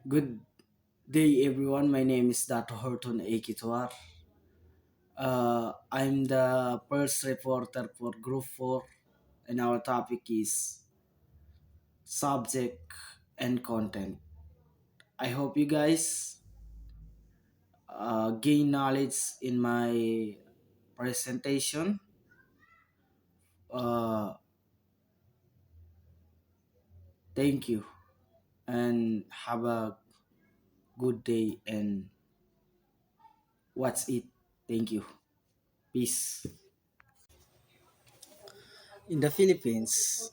Good day, everyone. My name is Dato Horton A. Kitwar. I'm the first reporter for Group 4, and our topic is subject and content. I hope you guys gain knowledge in my presentation. Uh, Thank you, and have a good day, and what's it? Thank you. Peace. In the Philippines,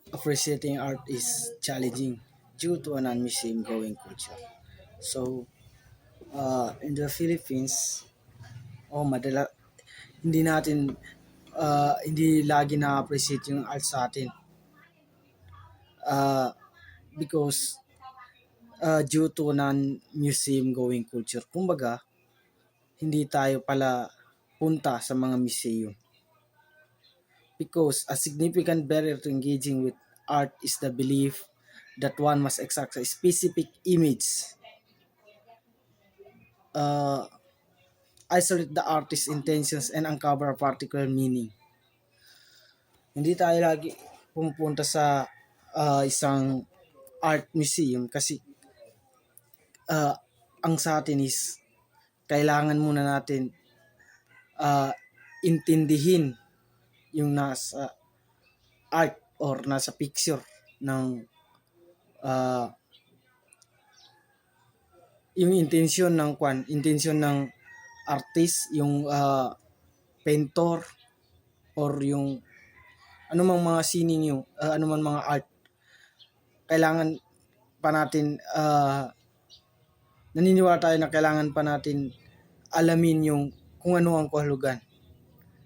appreciating art is challenging due to an non-museum going culture. So, in the Philippines, hindi natin, hindi lagi na-appreciate yung art sa atin. Uh, because due to non-museum going culture. Kumbaga, hindi tayo pala punta sa mga museum. Because a significant barrier to engaging with art is the belief that one must extract a specific image, uh, isolate the artist's intentions, and uncover a particular meaning. Hindi tayo lagi pumupunta sa isang art museum kasi uh, ang sa atin is kailangan muna natin uh, intindihin yung nasa art or nasa picture ng uh, yung intensyon ng artist, yung painter or yung anumang mga sining yung anumang mga art. Kailangan pa natin naniniwala tayo na kailangan pa natin alamin yung kung ano ang kahulugan.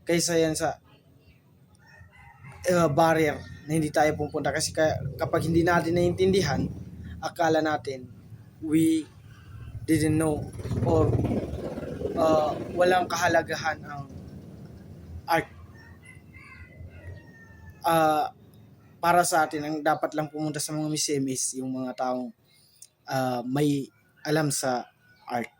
Kaysa yan sa barrier na hindi tayo pupunta kasi kapag hindi natin naiintindihan, akala natin we didn't know or walang kahalagahan ang art. Para sa atin, ang dapat lang pumunta sa mga museum is yung mga taong may alam sa art.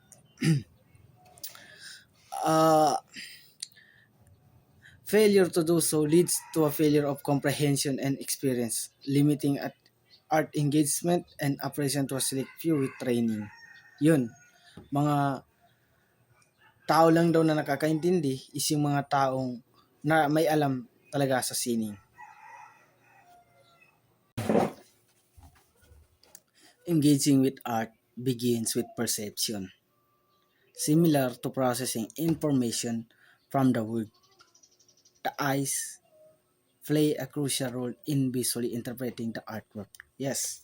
Failure to do so leads to a failure of comprehension and experience, limiting at art engagement and appreciation to a select few with training. Yun, mga tao lang daw na nakakaintindi is yung mga taong na may alam talaga sa sining. Engaging with art begins with perception, similar to processing information from the world. The eyes play a crucial role in visually interpreting the artwork. Yes,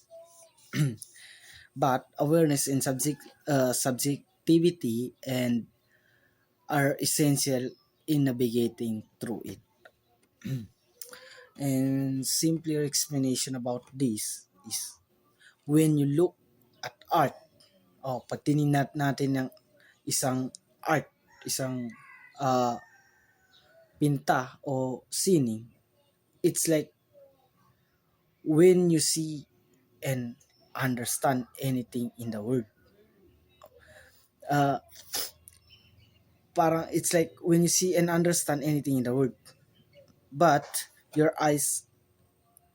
but awareness and subjectivity and are essential in navigating through it. And simpler explanation about this is when you look at art, pag tininat natin ng isang art, isang uh, pinta o sining, it's like when you see and understand anything in the world. Uh, Parang it's like when you see and understand anything in the world, but your eyes,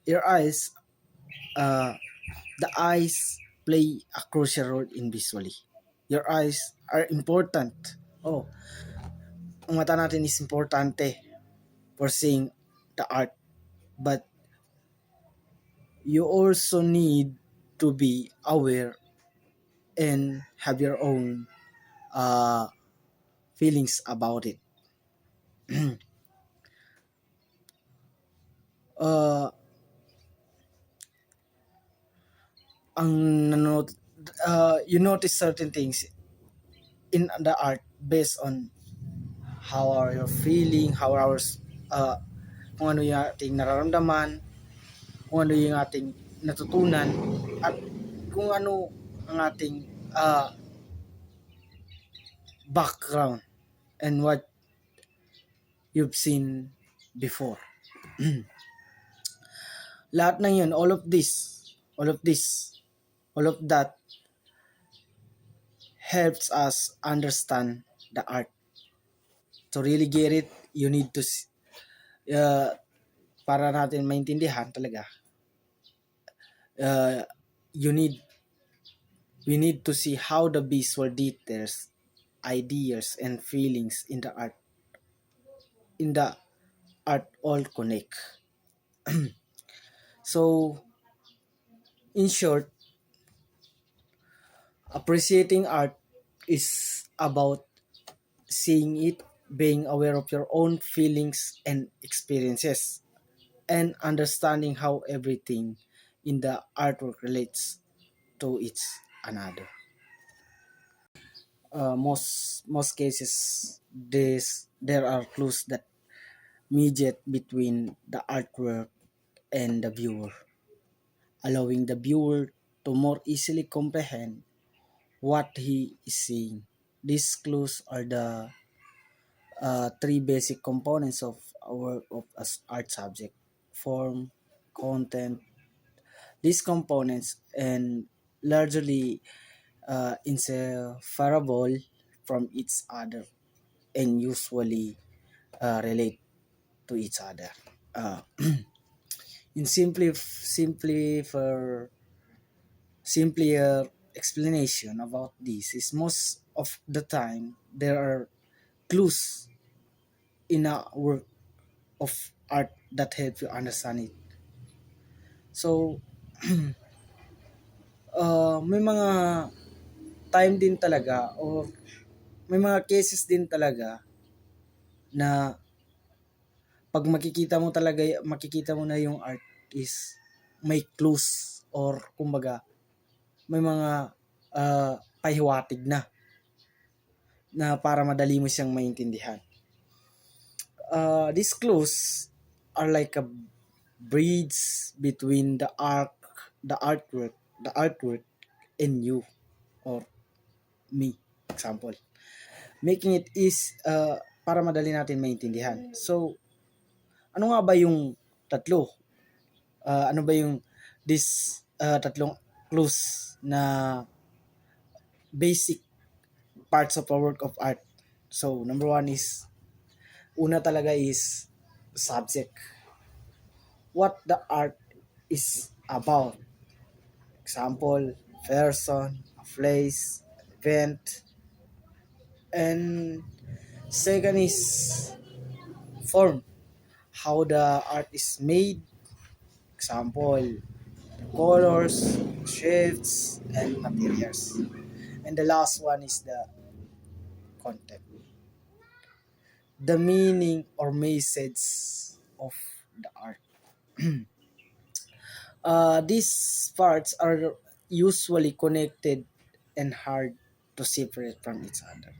your eyes, uh, the eyes play a crucial role in visually. Your eyes are important. Oh, ang mata natin is importante for seeing the art, but you also need to be aware and have your own feelings about it. uh, ang you notice certain things in the art based on how are you feeling, how are our kung ano yung ating nararamdaman, kung ano yung ating natutunan, at kung ano ang ating background and what you've seen before. Lahat ng yun, all of this, all of that helps us understand the art. To really get it, you need to uh, para natin maintindihan talaga, uh, you need we need to see how the visual details, ideas, and feelings in the art all connect. So, in short, appreciating art is about seeing it, being aware of your own feelings and experiences, and understanding how everything in the artwork relates to each another. Most cases, there are clues that mediate between the artwork and the viewer, allowing the viewer to more easily comprehend what he is seeing. These clues are the three basic components of our of as art subject: form, content. These components and largely inseparable from each other and usually relate to each other. Uh, in simpler explanation about this is most of the time there are clues in a work of art that help you understand it. So, may mga time din talaga or may mga cases din talaga na pag makikita mo na yung art is may clues or kumbaga may mga pahiwatig na para madali mo siyang maintindihan. These clues are like a bridge between the artwork, the artwork and you or me, example. Making it is para madali natin maintindihan. So, ano nga ba yung tatlo? Ano ba yung tatlong clues na basic parts of a work of art? So, number one is, una talaga is subject. What the art is about. Example, person, a place, event. And second is form. How the art is made. Example, colors, shapes, and materials. And the last one is the content. The meaning or message of the art. These parts are usually connected and hard to separate from each other.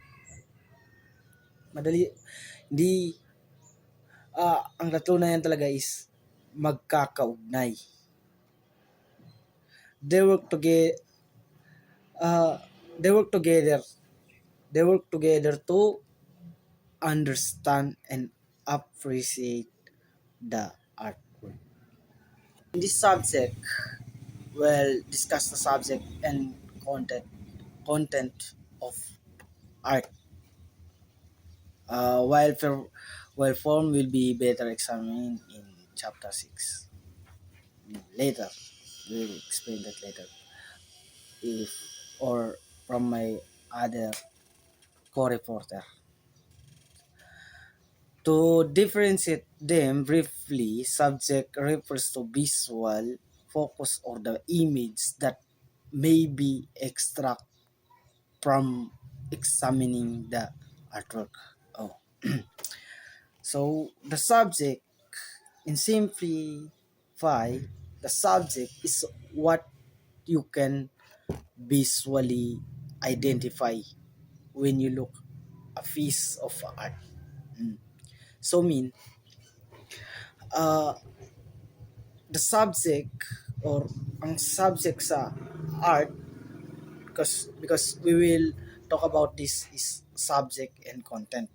Madali, hindi, ang tatlo na yan talaga is magkakaugnay. They work together, uh, they work together, they work together to understand and appreciate the artwork. In this subject, we'll discuss the subject and content of art. While form will be better examined in chapter 6. Later, we'll explain that later. If or from my other co-reporter. To differentiate them briefly, subject refers to visual focus or the image that may be extract from examining the artwork. Oh. So the subject, in simplify, the subject is what you can visually identify when you look a piece of art. Mm. So mean uh, the subject or ang subject sa art, because we will talk about this is subject and content.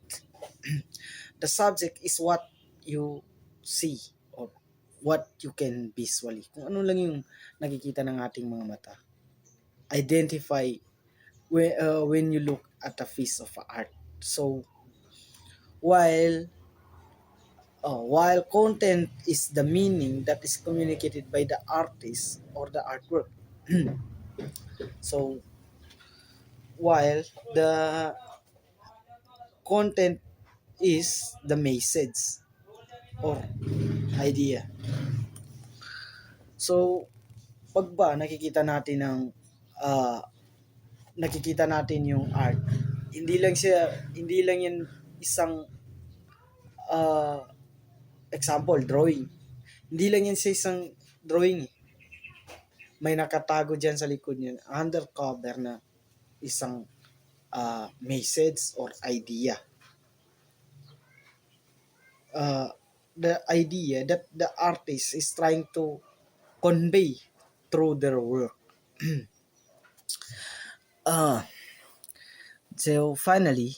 The subject is what you see or what you can visually, kung ano lang yung nakikita ng ating mga mata, identify when you look at a piece of art. So while while content is the meaning that is communicated by the artist or the artwork. So while the content is the message or idea. So pag ba ah, nakikita natin yung art, hindi lang yan isang ah, example, drawing. Hindi lang yan sa isang drawing. May nakatago diyan sa likod niyan, undercover na isang message or idea. The idea that the artist is trying to convey through their work. Uh, so finally,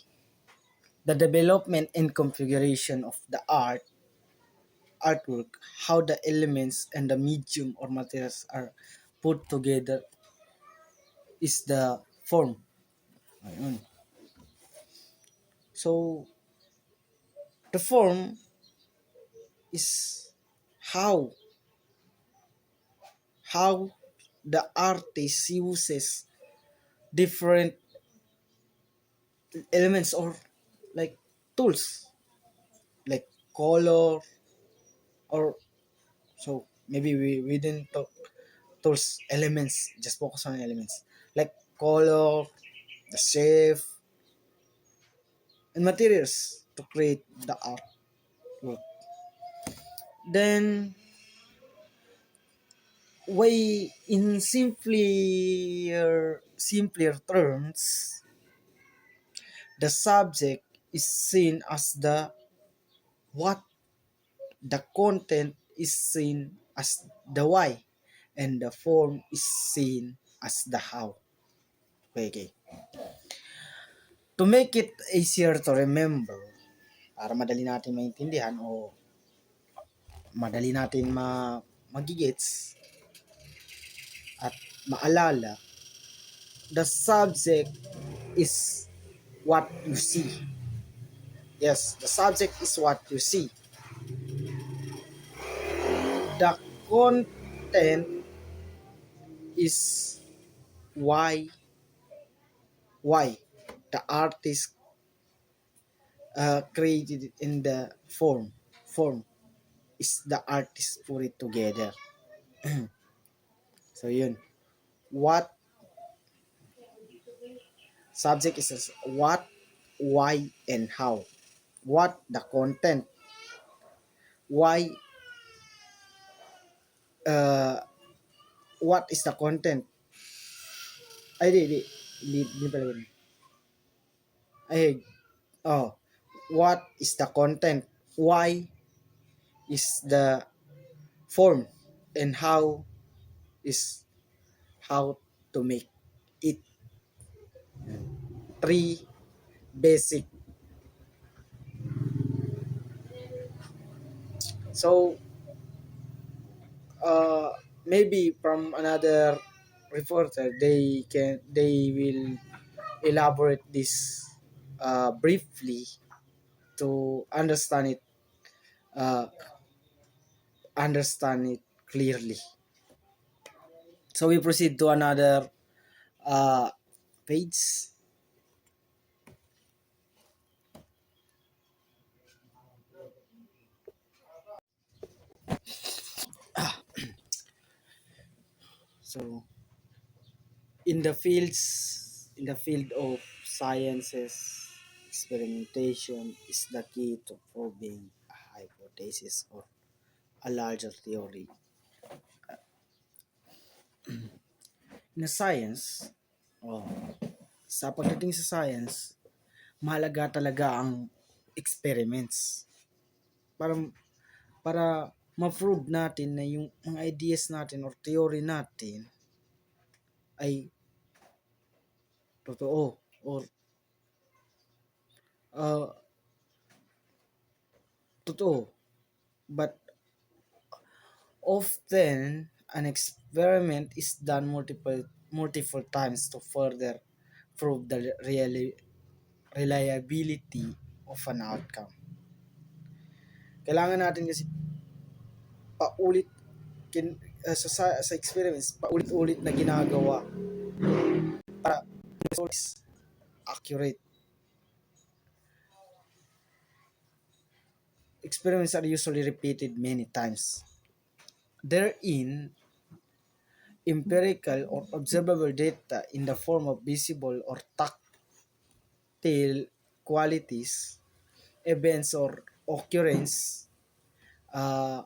the development and configuration of the artwork, how the elements and the medium or materials are put together is the form. Ayun. So the form is how how the artist uses different elements or like tools like color or so maybe we didn't talk tools elements, just focus on elements like color, the shape and materials to create the artwork. Then way in simpler terms, the subject is seen as the what, the content is seen as the why, and the form is seen as the how. Okay, okay. To make it easier to remember, para madali natin maintindihan o madali natin magigets at maalala, the subject is what you see. Yes, the subject is what you see. The content is why why the artist created it in the form is the artist put it together. So yun, what subject is what, why and how. What, the content, why, uh what is the content, ay di pala yun. Ay, oh, what is the content, why is the form, and how is how to make it. Three basic. So maybe from another reporter they will elaborate this briefly to uh, understand it clearly. So we proceed to another uh, page. So in the field of sciences, experimentation is the key to proving a hypothesis or a larger theory. In science, oh, sa pagdating sa science, mahalaga talaga ang experiments para para ma-prove natin na yung mga ideas natin or theory natin ay totoo or uh, totoo. But often an experiment is done multiple times to further prove the reliability of an outcome. Kailangan natin kasi paulit sa experiments, paulit-ulit na ginagawa para results accurate. Experiments are usually repeated many times. Therein, empirical or observable data in the form of visible or tactile qualities, events, or occurrence, uh,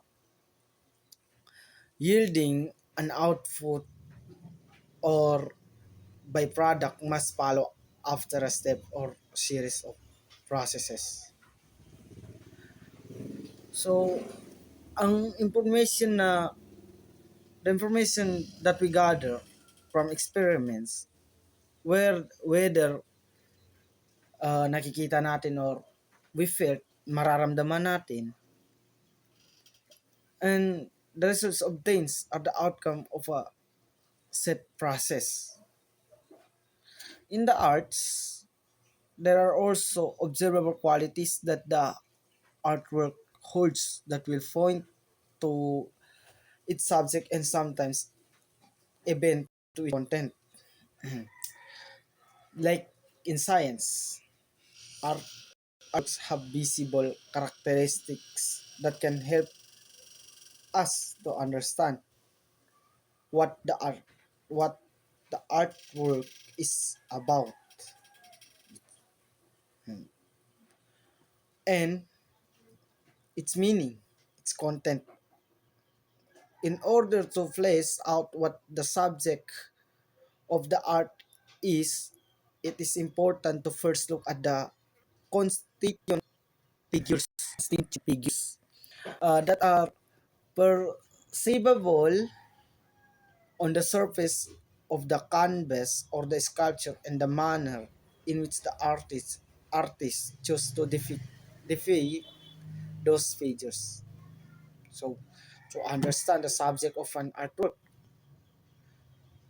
yielding an output or byproduct must follow after a step or series of processes. So, ang information na the information that we gather from experiments, whether nakikita natin or we felt, mararamdaman natin, and the results obtains are the outcome of a set process. In the arts, there are also observable qualities that the artwork holds that will point to its subject and sometimes event to its content. Like in science, arts have visible characteristics that can help us to understand what the art what the artwork is about, and its meaning, its content. In order to flesh out what the subject of the art is, it is important to first look at the constituent figures, constituent figures that are perceivable on the surface of the canvas or the sculpture, and the manner in which the artist chose to defy those figures. So, to understand the subject of an artwork,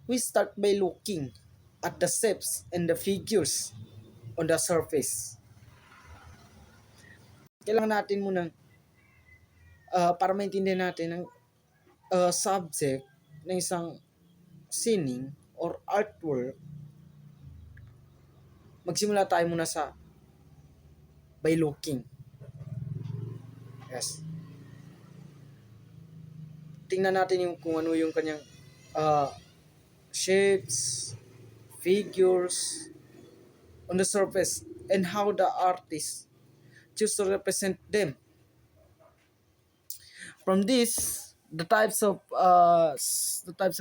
we start by looking at the shapes and the figures on the surface. Kailangan natin muna para maintindihan natin ang subject ng isang sining or artwork. Magsimula tayo muna sa by looking. Yes. Tingnan natin yung kung ano yung kanyang uh, shapes, figures on the surface, and how the artist choose to represent them. From this, the types of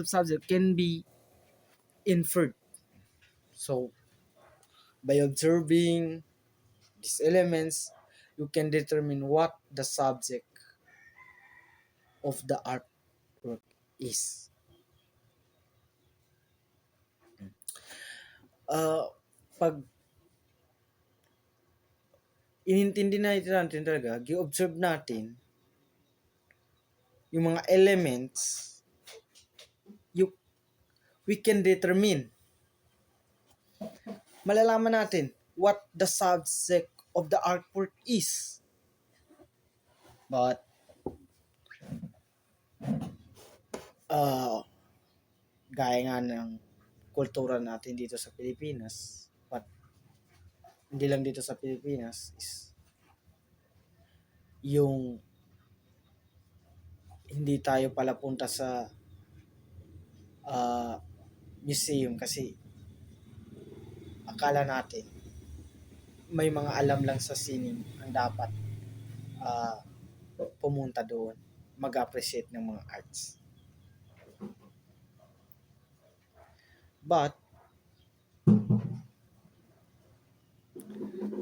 subject can be inferred. So, by observing these elements, you can determine what the subject of the artwork is. Uh, Pag inintindi natin talaga, gi-observe natin yung mga elements, you, we can determine, malalaman natin what the subject of the artwork is. But, gaya nga ng kultura natin dito sa Pilipinas, but hindi lang dito sa Pilipinas, is yung hindi tayo pala punta sa uh, museum kasi akala natin may mga alam lang sa sining ang dapat uh, pumunta doon, mag-appreciate ng mga arts. But,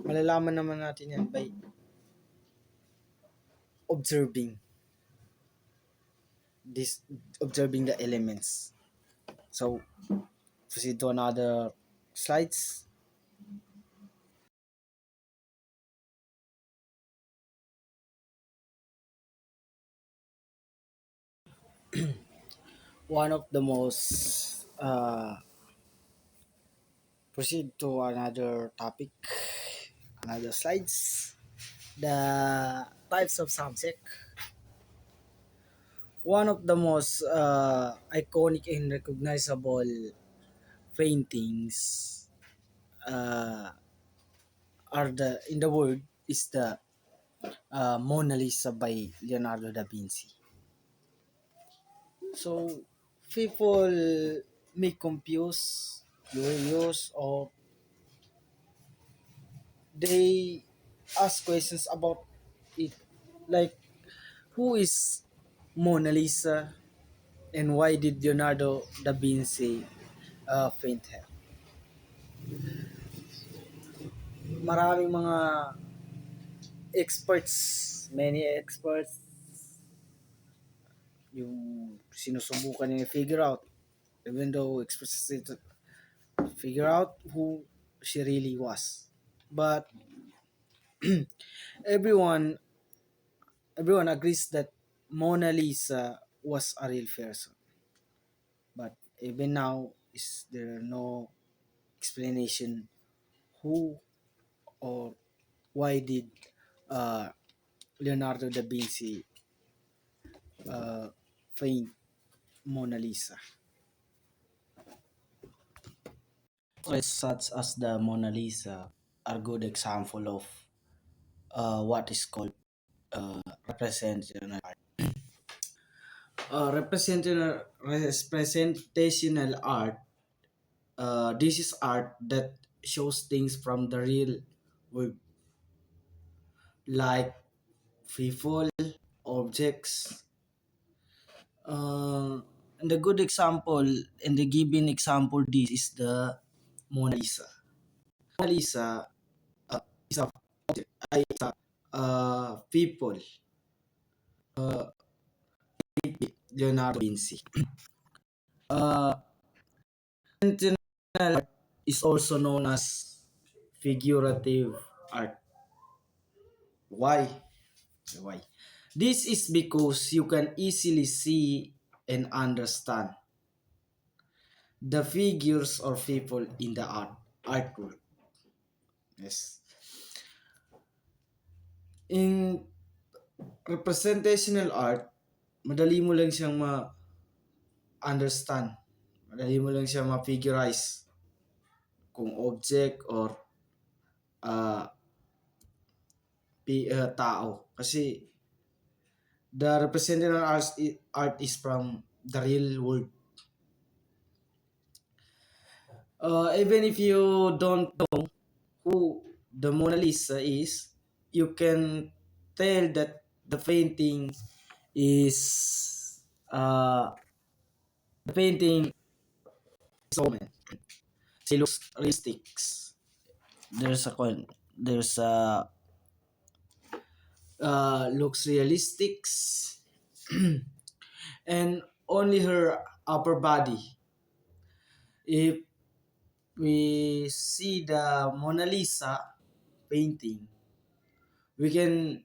malalaman naman natin yan by observing observing the elements. So, proceed to another slides. One of the most proceed to another topic, another slides. The types of subject. One of the most iconic and recognizable paintings uh, are the in the world is the Mona Lisa by Leonardo da Vinci. So people may confuse, curious, or they ask questions about it, like who is Mona Lisa and why did Leonardo da Vinci paint her? Maraming mga experts, many experts, yung sinusubukan nila figure out, even though experts still to figure out who she really was. But everyone everyone agrees that Mona Lisa was a real person. But even now, is there no explanation who or why did uh, Leonardo da Vinci uh, paint Mona Lisa? Portraits such as the Mona Lisa are good example of what is called representational art. Representational art. This is art that shows things from the real world, like people, objects. And the good example and the given example this is the Mona Lisa. Mona Lisa is a is a people uh, Leonardo da Vinci. Uh, Sentinel art is also known as figurative art. Why? Why? This is because you can easily see and understand the figures or people in the artwork. Yes. In representational art, madali mo lang siyang ma-understand. Madali mo lang siyang ma-figurize kung object or uh, tao. Kasi the representational art is from the real world. Even if you don't know who the Mona Lisa is, you can tell that the painting is the painting is a woman. She looks realistic. There's a coin. There's a looks realistic, and only her upper body. If we see the Mona Lisa painting, we can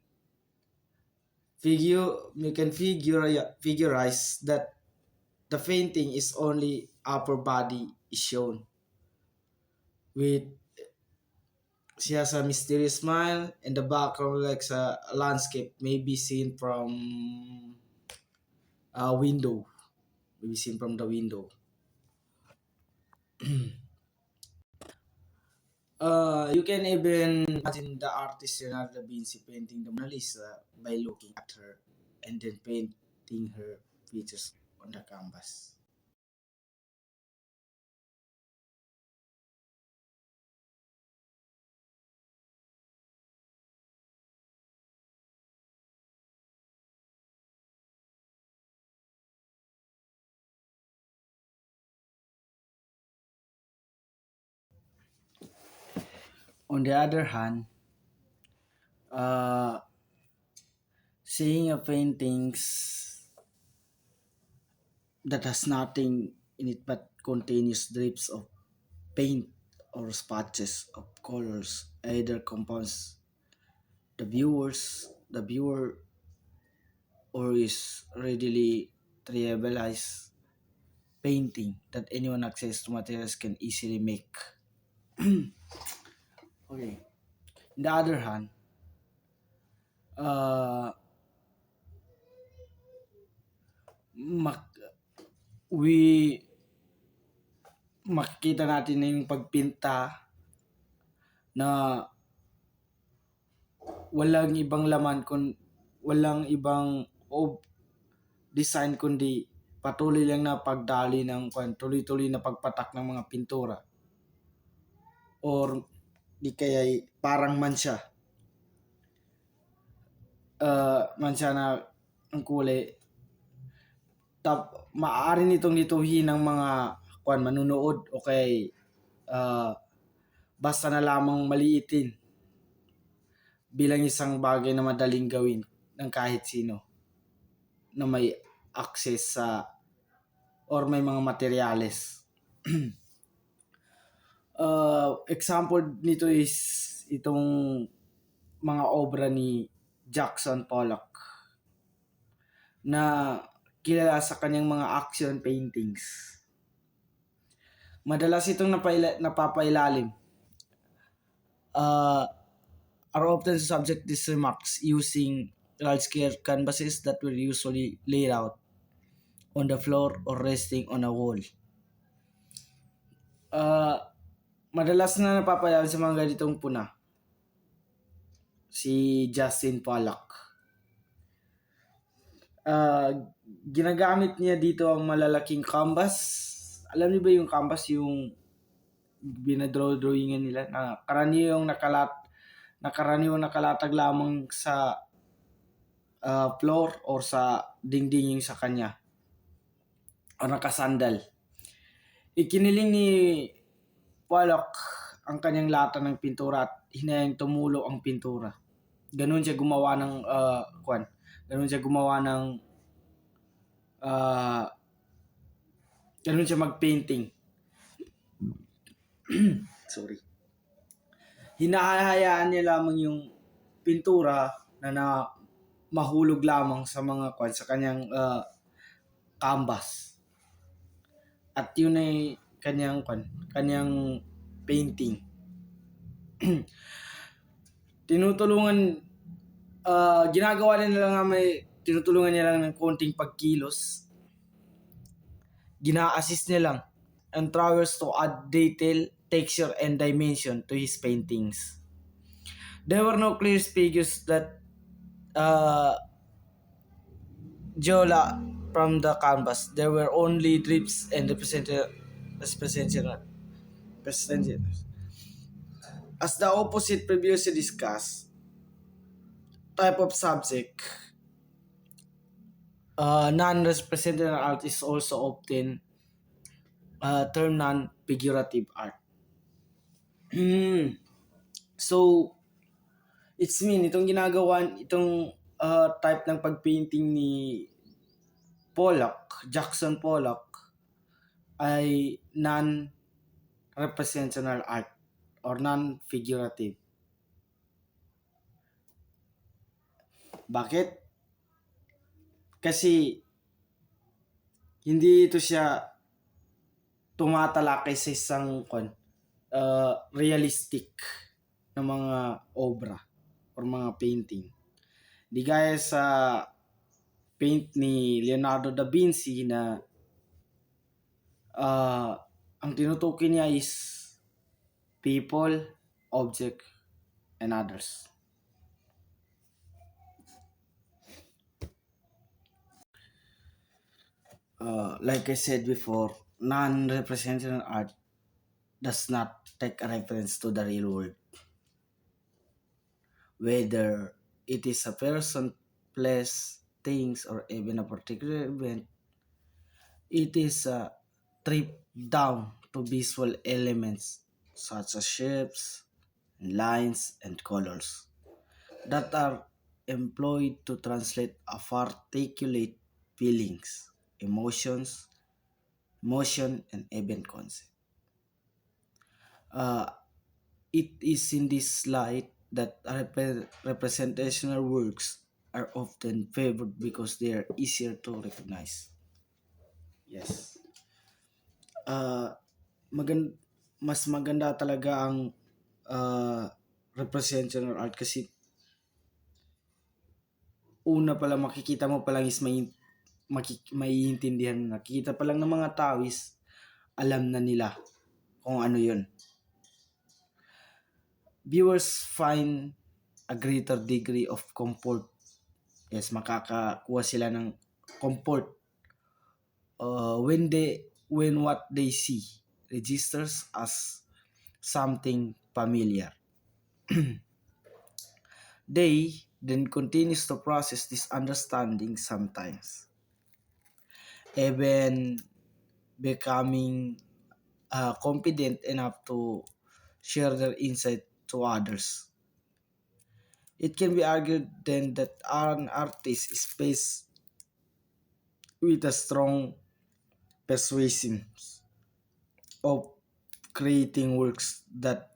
figurize that the painting is only upper body is shown with she has a mysterious smile and the background like a landscape may be seen from a window, maybe seen from the window. You can even imagine the artist Leonardo da Vinci painting the Mona Lisa by looking at her and then painting her features on the canvas. On the other hand, uh, seeing a paintings that has nothing in it but continuous drips of paint or spatches of colors either compounds the viewer or is readily trivialized painting that anyone access to materials can easily make. Okay. On the other hand, uh, mak- we makikita natin na yung pagpinta na walang ibang laman walang ibang design kundi patuloy lang na pagdali ng tuloy-tuloy na pagpatak ng mga pintura or di kaya parang mansya na ang kulay maaari nitong lituhin ng mga manunood o kay uh, basta na lamang maliitin bilang isang bagay na madaling gawin ng kahit sino na may access sa or may mga materyales. Example nito is itong mga obra ni Jackson Pollock na kilala sa kanyang mga action paintings. Madalas itong napapailalim are often subject to these remarks using large-scale canvases that were usually laid out on the floor or resting on a wall. Madalas na napapailalim sa mga ganitong puna si Justin Pollock. Ginagamit niya dito ang malalaking canvas. Alam niyo ba yung canvas, yung binadrawingan nila na karaniwang nakalatag lamang sa floor or sa dingding yung sa kanya o nakasandal. Ikiniling ni Pollock ang kanyang lata ng pintura at hinayang tumulo ang pintura. Ganun siya gumawa ng ganun siya mag-painting. Sorry. Hinahayaan niya lamang yung pintura na mahulog lamang sa mga sa kanyang canvas. At yun ay kanyang painting. Ginagawa nila lang may tinutulungan niya lang ng konting pagkilos. Gina-assist niya lang and tries to add detail, texture, and dimension to his paintings. There were no clear figures that Jola from the canvas. There were only drips and representations. As the opposite previously discussed, type of subject, non-representative art is also often termed non-figurative art. So, it's itong type ng pagpainting ni Jackson Pollock, ay non-representational art or non-figurative. Bakit? Kasi hindi ito siya tumatalakay sa isang realistic na mga obra or mga painting. Di gaya sa paint ni Leonardo da Vinci na ang tinutukoy niya is people, object, and others. Like I said before, non-representational art does not take a reference to the real world. Whether it is a person, place, things, or even a particular event, it is a trip down to visual elements such as shapes, lines, and colors that are employed to translate or articulate feelings, emotions, motion, and event concept. It is in this light that representational works are often favored because they are easier to recognize. Yes. mas maganda talaga ang representation art kasi una pa lang makikita mo pa lang is maiintindihan mo. Nakikita pa lang ng mga tao is alam na nila kung ano yun. Viewers find a greater degree of comfort. Yes, makakakuha sila ng comfort when what they see registers as something familiar. They then continues to process this understanding sometimes, even becoming confident enough to share their insight to others. It can be argued then that an artist is faced with a strong persuasion of creating works that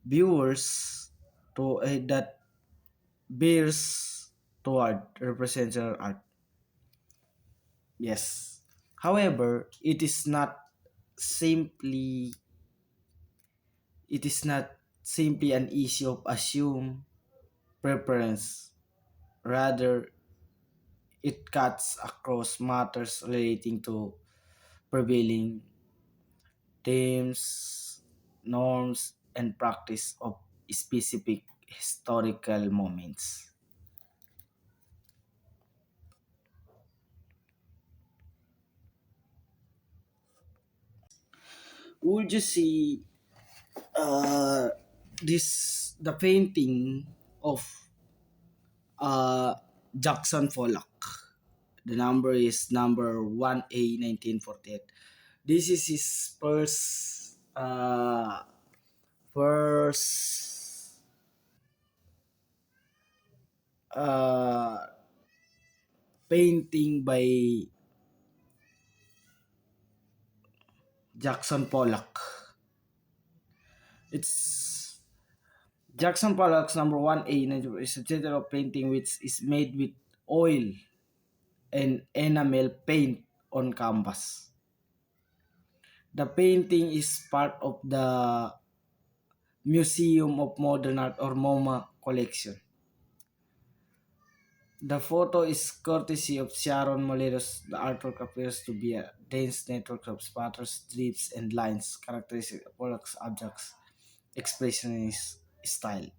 viewers that bears toward representational art. Yes. However, simply it is not simply an issue of assume preference. Rather, it cuts across matters relating to prevailing themes, norms, and practice of specific historical moments. Would you see uh, the painting of uh, Jackson Pollock? The number is number 1A 1948. This is his first uh, painting by Jackson Pollock. It's Jackson Pollock's number 1A is a title of painting which is made with oil and enamel paint on canvas. The painting is part of the Museum of Modern Art or MoMA collection. The photo is courtesy of Sharon Moleros. The artwork appears to be a dense network of spatters, drips, and lines characteristic of Pollock's abstract expressionist style.